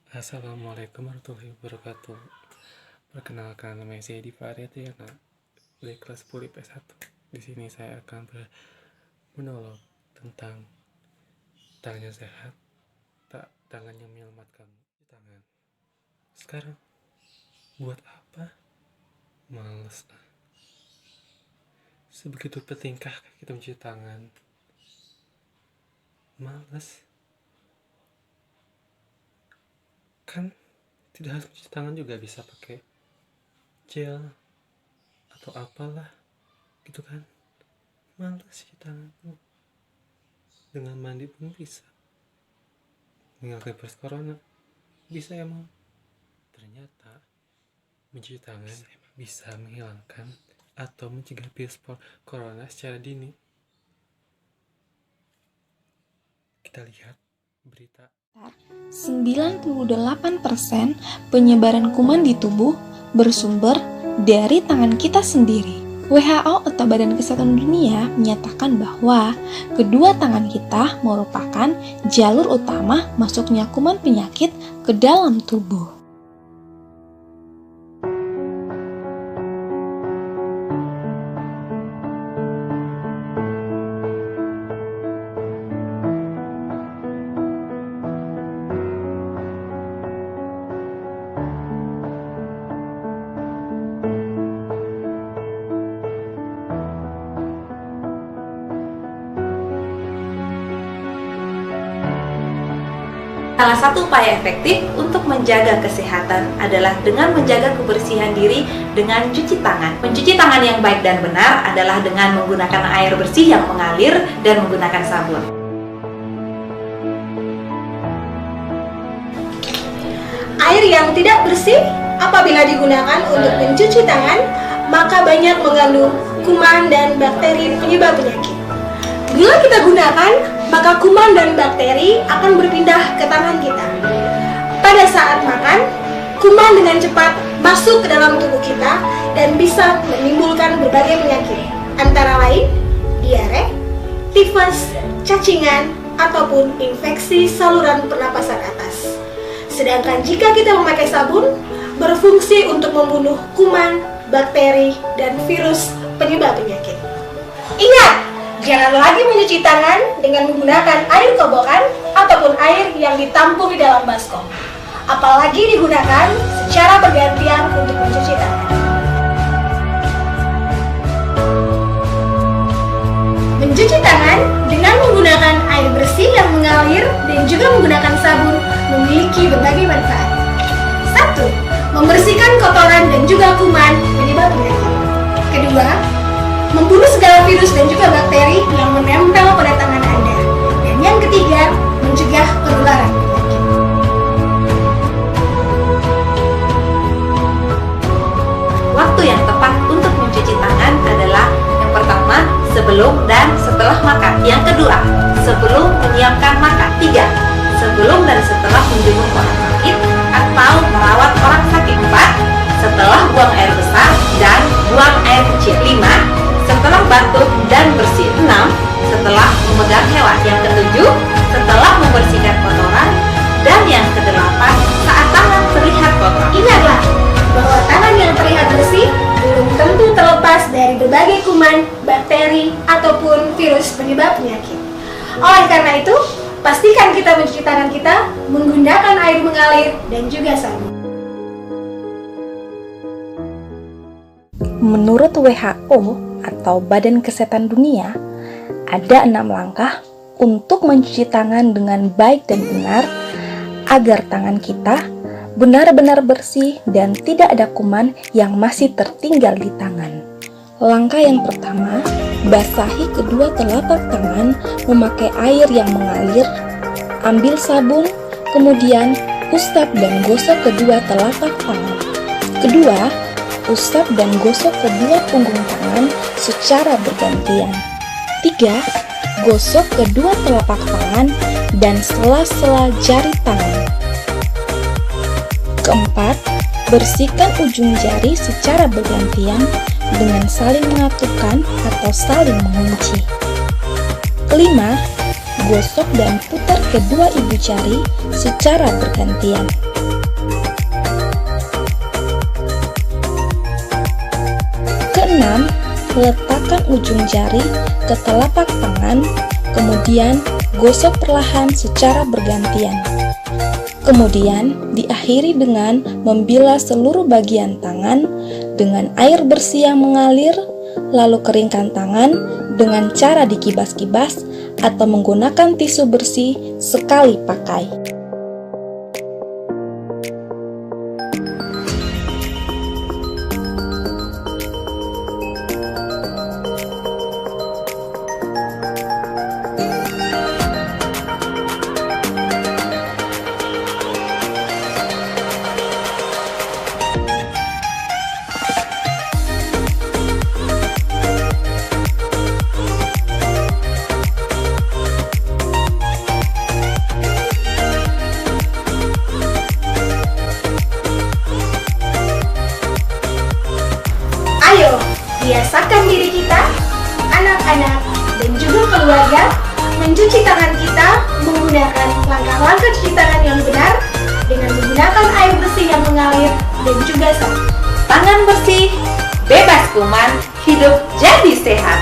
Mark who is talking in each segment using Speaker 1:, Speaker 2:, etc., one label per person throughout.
Speaker 1: Assalamualaikum warahmatullahi wabarakatuh. Perkenalkan, nama saya Diva Aryatiana dari kelas 10 IP1. Di sini saya akan menolong tentang tangannya sehat, tak tangannya menyelamatkan tangan. Sekarang buat apa? Males. Sebegitu pentingkah kita mencuci tangan? Males. Kan tidak harus mencuci tangan juga, bisa pakai gel atau apalah gitu kan. Males cuci tangan tuh. Dengan mandi pun bisa menghilangkan virus corona. Bisa emang. Ternyata mencuci tangan bisa menghilangkan atau mencegah virus corona secara dini. Kita lihat berita.
Speaker 2: 98% penyebaran kuman di tubuh bersumber dari tangan kita sendiri. WHO atau Badan Kesehatan Dunia menyatakan bahwa kedua tangan kita merupakan jalur utama masuknya kuman penyakit ke dalam tubuh.
Speaker 3: Salah satu upaya efektif untuk menjaga kesehatan adalah dengan menjaga kebersihan diri dengan cuci tangan. Mencuci tangan yang baik dan benar adalah dengan menggunakan air bersih yang mengalir dan menggunakan sabun.
Speaker 4: Air yang tidak bersih apabila digunakan untuk mencuci tangan, maka banyak mengandung kuman dan bakteri penyebab penyakit. Bila kita gunakan, maka kuman dan bakteri akan berpindah ke tangan kita. Pada saat makan, kuman dengan cepat masuk ke dalam tubuh kita dan bisa menimbulkan berbagai penyakit, antara lain diare, tifus, cacingan, ataupun infeksi saluran pernapasan atas. Sedangkan jika kita memakai sabun, berfungsi untuk membunuh kuman, bakteri, dan virus penyebab penyakit. Ingat! Jangan lagi mencuci tangan dengan menggunakan air kobokan ataupun air yang ditampung di dalam baskom. Apalagi digunakan secara bergantian untuk mencuci tangan. Mencuci tangan dengan menggunakan air bersih yang mengalir dan juga menggunakan sabun memiliki berbagai manfaat. 1. Membersihkan kotoran dan juga kuman penyebab penyakit. Kedua, membunuh segala virus dan juga bakteri yang menempel pada tangan Anda. Dan yang ketiga, mencegah penularan penyakit.
Speaker 3: Waktu yang tepat untuk mencuci tangan adalah yang pertama, sebelum dan setelah makan. Yang kedua, sebelum menyiapkan makan. 3. Sebelum dan setelah menjenguk orang sakit atau merawat orang sakit. 4. Setelah buang air besar dan buang air kecil. 5. Setelah batuk dan bersih. 6. Setelah memegang hewan. Yang ketujuh, setelah membersihkan kotoran. Dan yang kedelapan, saat tangan terlihat kotor.
Speaker 4: Ingatlah bahwa tangan yang terlihat bersih belum tentu terlepas dari berbagai kuman, bakteri, ataupun virus penyebab penyakit. Oleh karena itu, pastikan kita mencuci tangan kita menggunakan air mengalir dan juga sabun.
Speaker 2: Menurut WHO atau Badan Kesehatan Dunia, ada 6 langkah untuk mencuci tangan dengan baik dan benar agar tangan kita benar-benar bersih dan tidak ada kuman yang masih tertinggal di tangan. Langkah yang pertama, basahi kedua telapak tangan memakai air yang mengalir, ambil sabun, kemudian usap dan gosok kedua telapak tangan. Kedua, usap dan gosok kedua punggung tangan secara bergantian. 3. Gosok kedua telapak tangan dan sela-sela jari tangan. Keempat, bersihkan ujung jari secara bergantian dengan saling mengatupkan atau saling mengunci. Kelima, gosok dan putar kedua ibu jari secara bergantian. keenam, letakkan ujung jari ke telapak tangan, kemudian gosok perlahan secara bergantian. Kemudian diakhiri dengan membilas seluruh bagian tangan dengan air bersih yang mengalir, lalu keringkan tangan dengan cara dikibas-kibas atau menggunakan tisu bersih sekali pakai.
Speaker 4: Ayo, biasakan diri kita, anak-anak, dan juga keluarga mencuci tangan kita menggunakan langkah-langkah cuci tangan yang benar dengan menggunakan air bersih yang mengalir dan juga sabun.
Speaker 3: Tangan bersih, bebas kuman, hidup jadi sehat.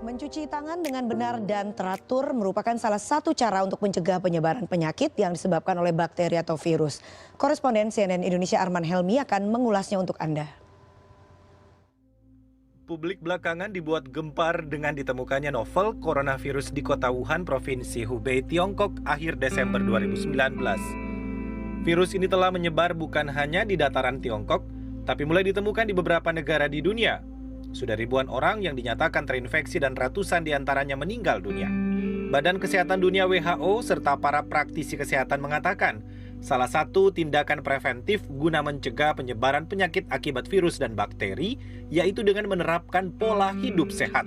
Speaker 5: Mencuci tangan dengan benar dan teratur merupakan salah satu cara untuk mencegah penyebaran penyakit yang disebabkan oleh bakteri atau virus. Koresponden CNN Indonesia Arman Helmi akan mengulasnya untuk Anda.
Speaker 6: Publik belakangan dibuat gempar dengan ditemukannya novel coronavirus di kota Wuhan, Provinsi Hubei, Tiongkok akhir Desember 2019. Virus ini telah menyebar bukan hanya di dataran Tiongkok, tapi mulai ditemukan di beberapa negara di dunia. Sudah ribuan orang yang dinyatakan terinfeksi dan ratusan diantaranya meninggal dunia. Badan Kesehatan Dunia WHO serta para praktisi kesehatan mengatakan, salah satu tindakan preventif guna mencegah penyebaran penyakit akibat virus dan bakteri, yaitu dengan menerapkan pola hidup sehat.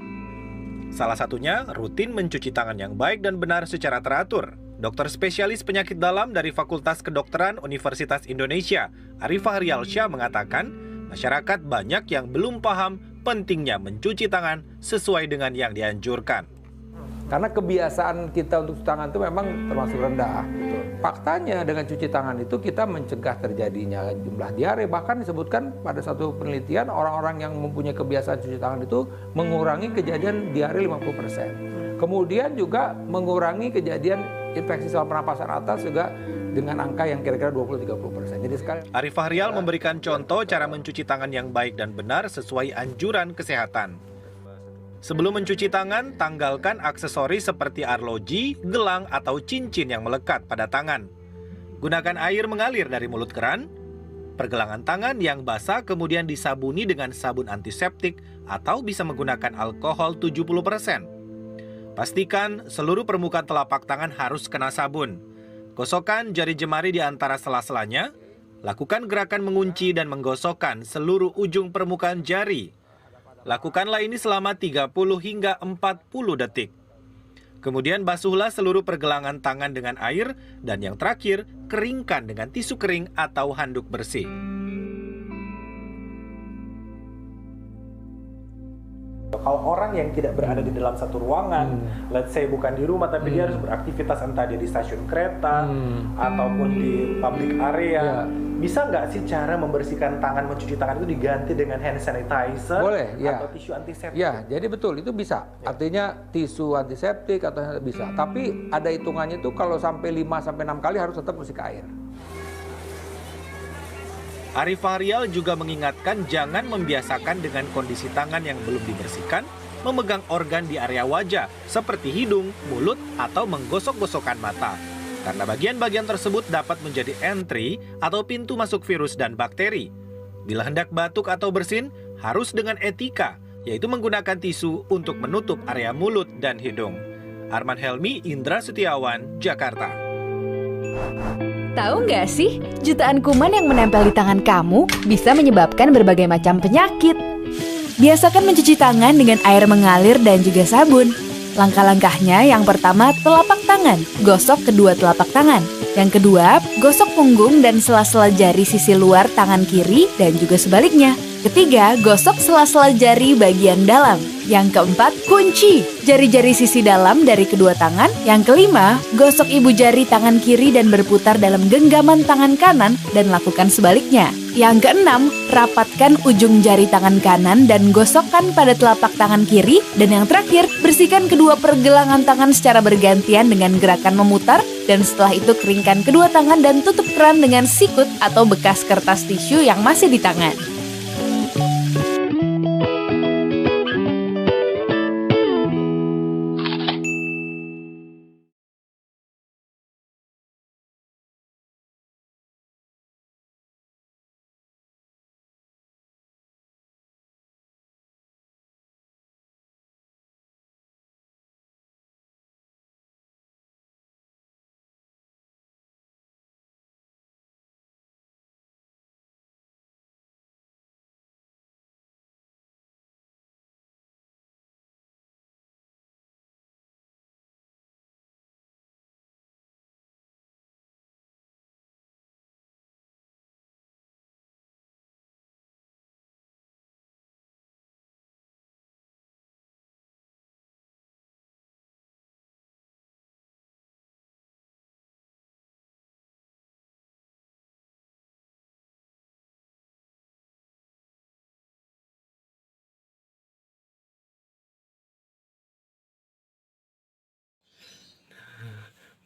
Speaker 6: Salah satunya, rutin mencuci tangan yang baik dan benar secara teratur. Dokter spesialis penyakit dalam dari Fakultas Kedokteran Universitas Indonesia, Arifah Rialsyah mengatakan, masyarakat banyak yang belum paham pentingnya mencuci tangan sesuai dengan yang dianjurkan.
Speaker 7: Karena kebiasaan kita untuk cuci tangan itu memang termasuk rendah. Faktanya dengan cuci tangan itu kita mencegah terjadinya jumlah diare. Bahkan disebutkan pada satu penelitian orang-orang yang mempunyai kebiasaan cuci tangan itu mengurangi kejadian diare 50%. Kemudian juga mengurangi kejadian infeksi saluran pernapasan atas juga dengan angka yang kira-kira 20-30%. Jadi sekali
Speaker 6: Arifah Rial memberikan contoh cara mencuci tangan yang baik dan benar sesuai anjuran kesehatan. Sebelum mencuci tangan, tanggalkan aksesoris seperti arloji, gelang, atau cincin yang melekat pada tangan. Gunakan air mengalir dari mulut keran. Pergelangan tangan yang basah kemudian disabuni dengan sabun antiseptik atau bisa menggunakan alkohol 70%. Pastikan seluruh permukaan telapak tangan harus kena sabun. Gosokkan jari jemari di antara sela-selanya. Lakukan gerakan mengunci dan menggosokkan seluruh ujung permukaan jari. Lakukanlah ini selama 30 hingga 40 detik. Kemudian basuhlah seluruh pergelangan tangan dengan air dan yang terakhir, keringkan dengan tisu kering atau handuk bersih.
Speaker 8: Kalau orang yang tidak berada di dalam satu ruangan, let's say bukan di rumah tapi dia harus beraktivitas entah dia di stasiun kereta ataupun di public area, bisa nggak sih cara membersihkan tangan, mencuci tangan itu diganti dengan hand sanitizer?
Speaker 7: boleh, ya.
Speaker 8: Atau tisu antiseptik?
Speaker 7: Ya, jadi betul itu bisa. Artinya tisu antiseptik atau bisa. Tapi ada hitungannya tuh kalau sampai 5-6 kali harus tetap bersih ke air.
Speaker 6: Arifah Rial juga mengingatkan jangan membiasakan dengan kondisi tangan yang belum dibersihkan, memegang organ di area wajah seperti hidung, mulut, atau menggosok-gosokkan mata. Karena bagian-bagian tersebut dapat menjadi entry atau pintu masuk virus dan bakteri. Bila hendak batuk atau bersin, harus dengan etika, yaitu menggunakan tisu untuk menutup area mulut dan hidung. Arman Helmi, Indra Setiawan, Jakarta.
Speaker 9: Tahu nggak sih, jutaan kuman yang menempel di tangan kamu bisa menyebabkan berbagai macam penyakit. Biasakan mencuci tangan dengan air mengalir dan juga sabun. Langkah-langkahnya yang pertama, telapak tangan. Gosok kedua telapak tangan. Yang kedua, gosok punggung dan sela-sela jari sisi luar tangan kiri dan juga sebaliknya. Ketiga, gosok sela-sela jari bagian dalam. Yang keempat, kunci jari-jari sisi dalam dari kedua tangan. Yang kelima, gosok ibu jari tangan kiri dan berputar dalam genggaman tangan kanan dan lakukan sebaliknya. Yang keenam, rapatkan ujung jari tangan kanan dan gosokkan pada telapak tangan kiri. Dan yang terakhir, bersihkan kedua pergelangan tangan secara bergantian dengan gerakan memutar. Dan setelah itu keringkan kedua tangan dan tutup keran dengan sikut atau bekas kertas tisu yang masih di tangan.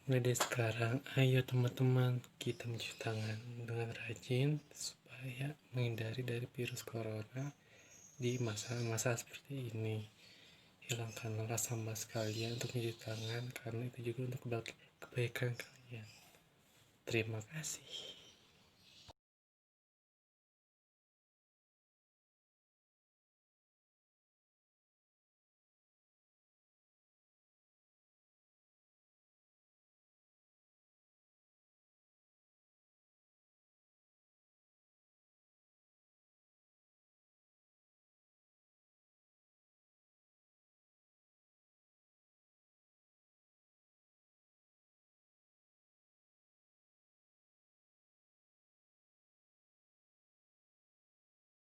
Speaker 1: Mulai dari sekarang, ayo teman-teman kita mencuci tangan dengan rajin supaya menghindari dari virus corona di masa-masa seperti ini. Hilangkanlah rasa malas kalian untuk mencuci tangan karena itu juga untuk kebaikan kalian. Terima kasih.